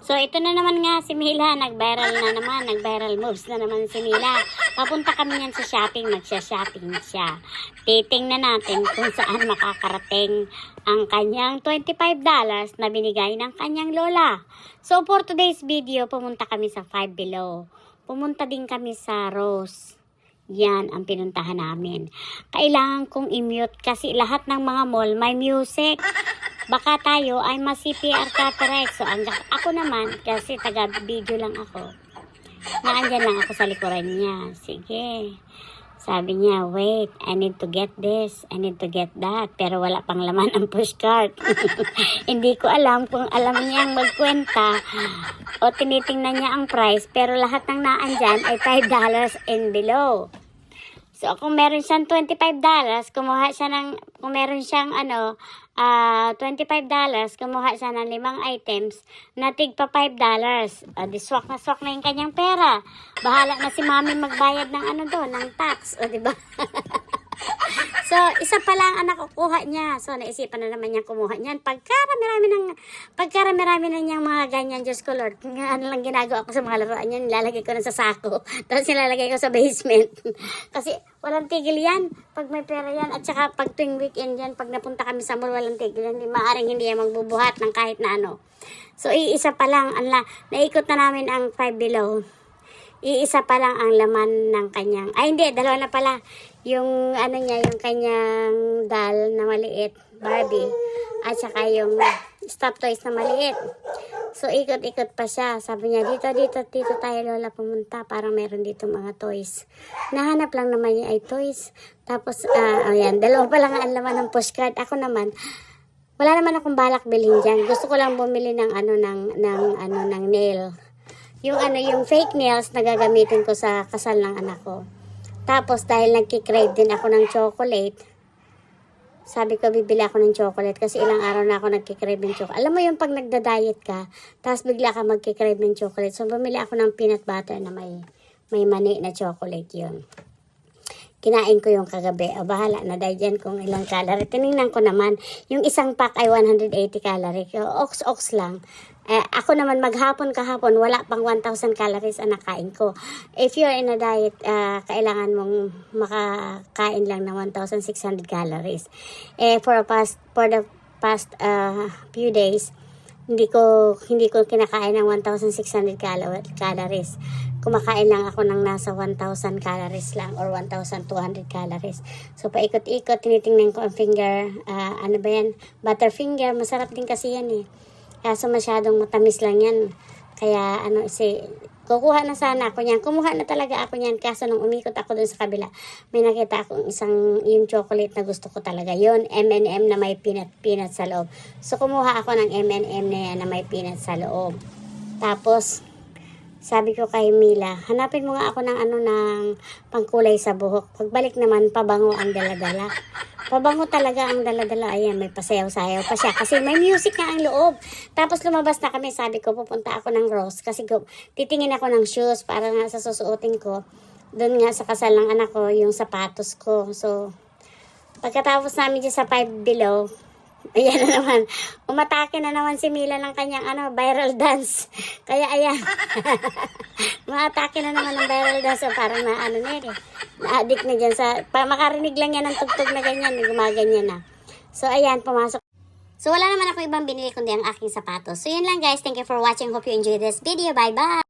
So, ito na naman nga si Mila. Nag-viral na naman. Nag-viral moves na naman si Mila. Papunta kami yan sa shopping. Magsha-shopping siya. Titingnan natin kung saan makakarating ang kanyang $25 na binigay ng kanyang lola. So, for today's video, pumunta kami sa Five Below. Pumunta din kami sa Rose. Yan ang pinuntahan namin. Kailangan kong i-mute kasi lahat ng mga mall may music. Baka tayo ay ma-CPR copyright. So, ako naman, kasi taga-video lang ako. Naandyan lang ako sa likuran niya. Sige. Sabi niya, wait, I need to get this. I need to get that. Pero wala pang laman ang pushcart. Hindi ko alam kung alam niyang magkwenta o tinitingnan niya ang price. Pero lahat ng naandyan ay $5 and below. So, kung meron siyang $25, kumuha siya ng, kung meron siyang $25, kumuha siya ng 5 items na tigpa $5. Di swak na yung kanyang pera. Bahala na si mami magbayad ng ng tax. O, diba? So, isa pa lang ang nakukuha niya. So, naisipan na naman niya kumuha niyan. Pagkarami-rami na niyang mga ganyan, Diyos ko Lord, ano lang ginagawa ko sa mga laruan niyan, nilalagay ko na sa sako. Tapos nilalagay ko sa basement. Kasi, walang tigil yan. Pag may pera yan. At saka, pag tuwing weekend yan, pag napunta kami sa mall, walang tigil yan. Maaring hindi yan magbubuhat ng kahit na ano. So, iisa pa lang. Naikot na namin ang Five Below. Iisa pa lang ang laman ng kanyang, hindi, dalawa na pala. Yung yung kanyang doll na maliit, Barbie, at saka yung stop toys na maliit. So, ikot-ikot pa siya. Sabi niya, dito tayo lola pumunta. Parang meron dito mga toys. Nahanap lang naman niya ay toys. Tapos, ayan, dalawa pa lang ang laman ng pushcart. Ako naman, wala naman akong balak bilhin dyan. Gusto ko lang bumili ng ng nail. Yung fake nails na gagamitin ko sa kasal ng anak ko. Tapos, dahil nagkikrave din ako ng chocolate, sabi ko, bibili ako ng chocolate kasi ilang araw na ako nagkikrave ng chocolate. Alam mo yung pag nagda-diet ka, tapos bigla ka magkikrave ng chocolate. So, bumili ako ng peanut butter na may mani na chocolate yun. Kinain ko yung kagabi. Bahala na dahil dyan kung ilang calorie. Tinignan ko naman, yung isang pack ay 180 calorie. Ox lang. Ako naman kahapon, wala pang 1,000 calories ang nakain ko. If you're in a diet, kailangan mong makakain lang ng 1,600 calories. For the past few days, hindi ko kinakain ng 1,600 calories. Kumakain lang ako ng nasa 1,000 calories lang or 1,200 calories. So, paikot-ikot, tinitingnan ko ang finger, butter finger, masarap din kasi yan eh. Kaso masyadong matamis lang yan. Kaya, kukuha na sana ako niyan. Kumuha na talaga ako niyan. Kaso nung umikot ako dun sa kabila, may nakita akong yung chocolate na gusto ko talaga. Yun, M&M na may peanut sa loob. So, kumuha ako ng M&M na yan na may peanut sa loob. Tapos, sabi ko kay Mila, hanapin mo nga ako ng pangkulay sa buhok. Pagbalik naman, pabango ang dala-dala. Pabango talaga ang dala-dala. Ayan, may pasayaw-sayaw pa siya. Kasi may music na ang loob. Tapos lumabas na kami. Sabi ko, pupunta ako ng Rose. Kasi titingin ako ng shoes para nga sa susuotin ko. Doon nga sa kasal ng anak ko, yung sapatos ko. So, pagkatapos namin dyan sa Five Below, ayan na naman. Umatake na naman si Mila ng kanyang viral dance. Kaya ayan. Umatake na naman ng viral dance. So, parang na-addict na dyan makarinig lang yan ng tugtog na ganyan. Gumaganyan na. So, ayan, pumasok. So, wala naman ako ibang binili kundi ang aking sapatos. So, yun lang guys. Thank you for watching. Hope you enjoyed this video. Bye-bye.